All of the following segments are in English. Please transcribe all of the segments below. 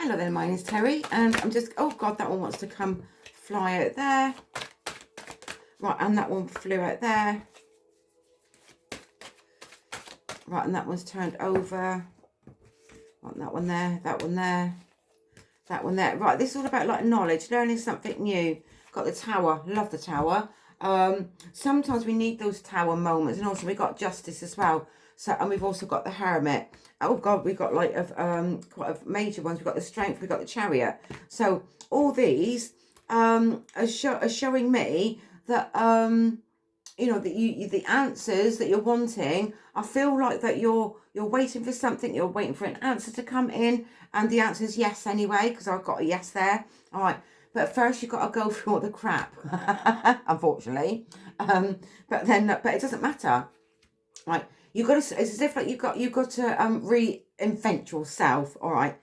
Hello there, my name is Terry, and I'm just, oh God, that one wants to come fly out there. Right, and that one flew out there. Right, and that one's turned over. Right, that one there, that one there, that one there. Right, this is all about like knowledge, learning something new. Got the tower, love the tower. Sometimes we need those tower moments, and also we got justice as well. So, and we've also got the hermit. Oh God, we've got like quite a major ones. We've got the strength, we've got the chariot. So all these are showing me that you know, that the answers that you're wanting. I feel like that you're waiting for something. You're waiting for an answer to come in, and the answer is yes anyway, because I've got a yes there. All right. But first you've got to go through all the crap, unfortunately. But it doesn't matter. Right, you've got to, it's as if like you've got to reinvent yourself. All right,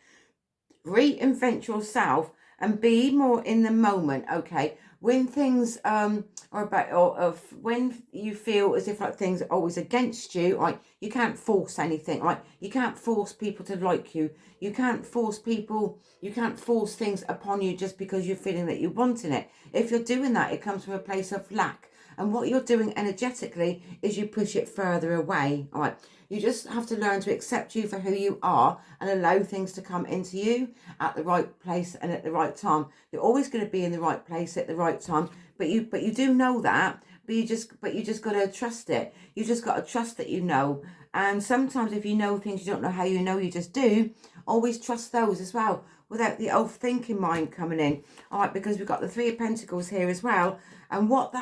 reinvent yourself and be more in the moment. Okay, when things are about, or of when you feel as if like things are always against you, right, you can't force anything. Right, you can't force people to like you. You can't force people, you can't force things upon you just because you're feeling that you're wanting it. If you're doing that, it comes from a place of lack. And what you're doing energetically is you push it further away. All right. You just have to learn to accept you for who you are and allow things to come into you at the right place and at the right time. You're always going to be in the right place at the right time, but you do know that. But you just got to trust it. You just got to trust that you know. And sometimes if you know things you don't know how you know, you just do. Always trust those as well, without the overthinking mind coming in. All right, because we've got the Three of Pentacles here as well. And what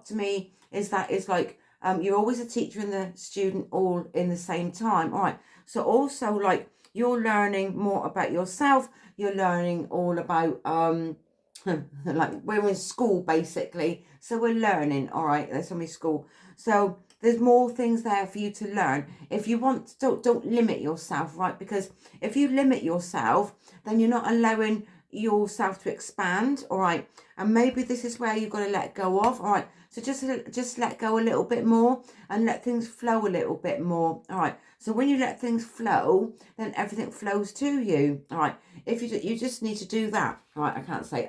to me is that is like, you're always a teacher and the student all in the same time. All right. So also like you're learning more about yourself. You're learning all about, like we're in school basically. So we're learning. All right. There's only school. So there's more things there for you to learn. If you want, don't limit yourself, right? Because if you limit yourself, then you're not allowing yourself to expand. All right. And maybe this is where you've got to let go of. All right. So just let go a little bit more and let things flow a little bit more. All right. So when you let things flow, then everything flows to you. All right. If you just need to do that. All right. I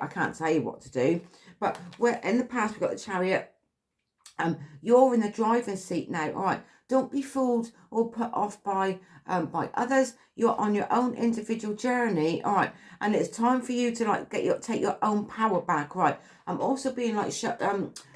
can't tell you what to do. But where in the past we've got the Chariot. You're in the driving seat now. All right. Don't be fooled or put off by others. You're on your own individual journey. All right. And it's time for you to like take your own power back. Right. I'm also being like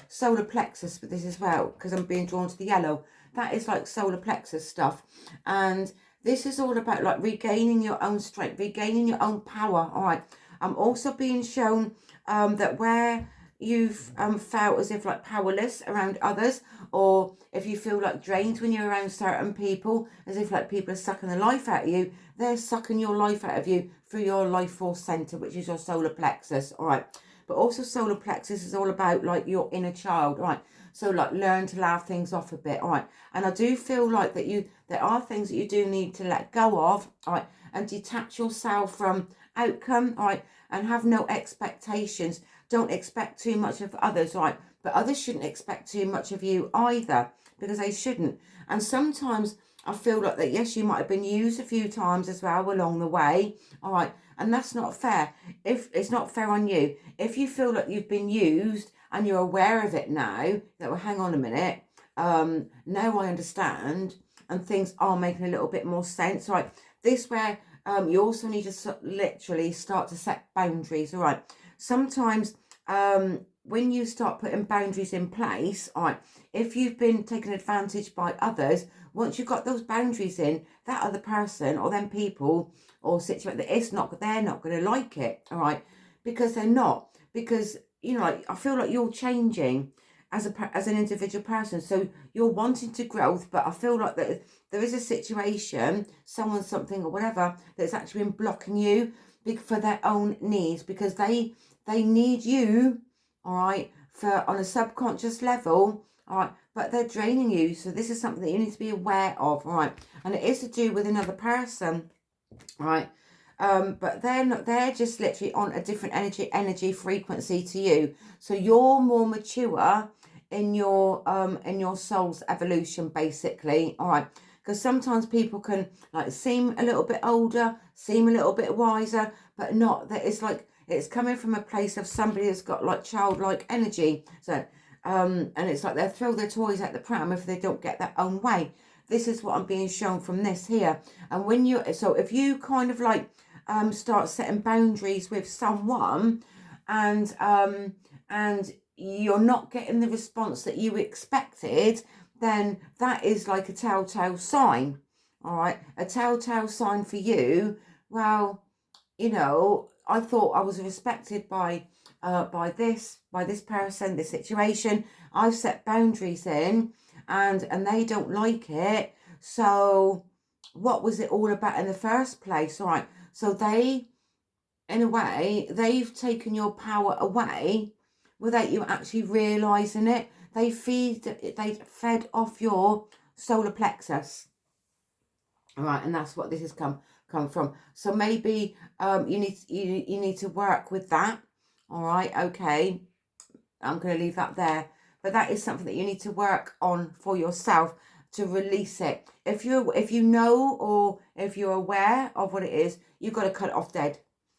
solar plexus with this as well, because I'm being drawn to the yellow. That is like solar plexus stuff. And this is all about like regaining your own strength, regaining your own power. All right. I'm also being shown that where you've felt as if like powerless around others, or if you feel like drained when you're around certain people, as if like people are sucking the life out of you, they're sucking your life out of you through your life force center, which is your solar plexus. All right. But also solar plexus is all about like your inner child. All right. So like learn to laugh things off a bit. All right. And I do feel like that there are things that you do need to let go of. All right. And detach yourself from outcome. All right. And have no expectations. Don't expect too much of others, right? But others shouldn't expect too much of you either, because they shouldn't. And sometimes I feel like that, yes, you might have been used a few times as well along the way, all right? And that's not fair. If it's not fair on you. If you feel like you've been used and you're aware of it now, that, well, hang on a minute, now I understand, and things are making a little bit more sense, right? This where you also need to literally start to set boundaries, all right? Sometimes when you start putting boundaries in place, all right, if you've been taken advantage by others, once you've got those boundaries in, that other person or them people or situation, they're not going to like it, all right, because they're not, because, you know, like, I feel like you're changing as an individual person, so you're wanting to growth, but I feel like that there is a situation, someone, something or whatever, that's actually been blocking you for their own needs, because they need you, all right, for on a subconscious level, all right, but they're draining you. So this is something that you need to be aware of, all right, and it is to do with another person, all right, but they're just literally on a different energy frequency to you, so you're more mature in your soul's evolution, basically, all right. Because sometimes people can like seem a little bit older, seem a little bit wiser, but not that it's like, it's coming from a place of somebody that's got like childlike energy. So, and it's like they'll throw their toys at the pram if they don't get their own way. This is what I'm being shown from this here. And when you, so if you kind of like start setting boundaries with someone, and you're not getting the response that you expected, then that is like a telltale sign. All right, a telltale sign for you. Well, you know, I thought I was respected by this person, this situation. I've set boundaries in, and they don't like it. So what was it all about in the first place? All right, so they, in a way, they've taken your power away without you actually realizing it. They fed off your solar plexus. All right, and that's what this has come from. So maybe you need to work with that. All right, okay. I'm going to leave that there. But that is something that you need to work on for yourself, to release it. If you know, or if you're aware of what it is, you've got to cut it off dead,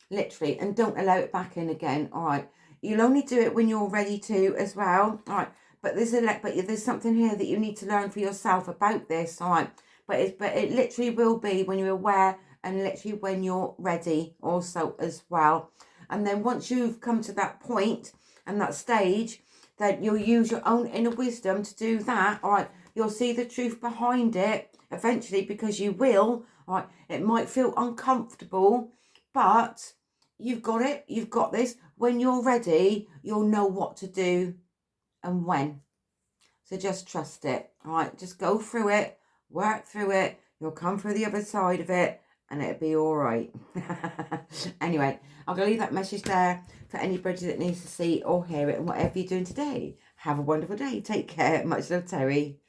literally, and don't allow it back in again. All right, you'll only do it when you're ready to as well. All right, but there's something here that you need to learn for yourself about this. All right, but it literally will be when you're aware, and literally when you're ready also as well. And then once you've come to that point and that stage, then you'll use your own inner wisdom to do that. All right, you'll see the truth behind it eventually, because you will. All right, it might feel uncomfortable, but you've got it. You've got this. When you're ready, you'll know what to do and when. So just trust it. All right, just go through it, work through it. You'll come through the other side of it, and it'll be all right. Anyway, I'm going to leave that message there for anybody that needs to see or hear it. And whatever you're doing today, have a wonderful day. Take care. Much love, Terry.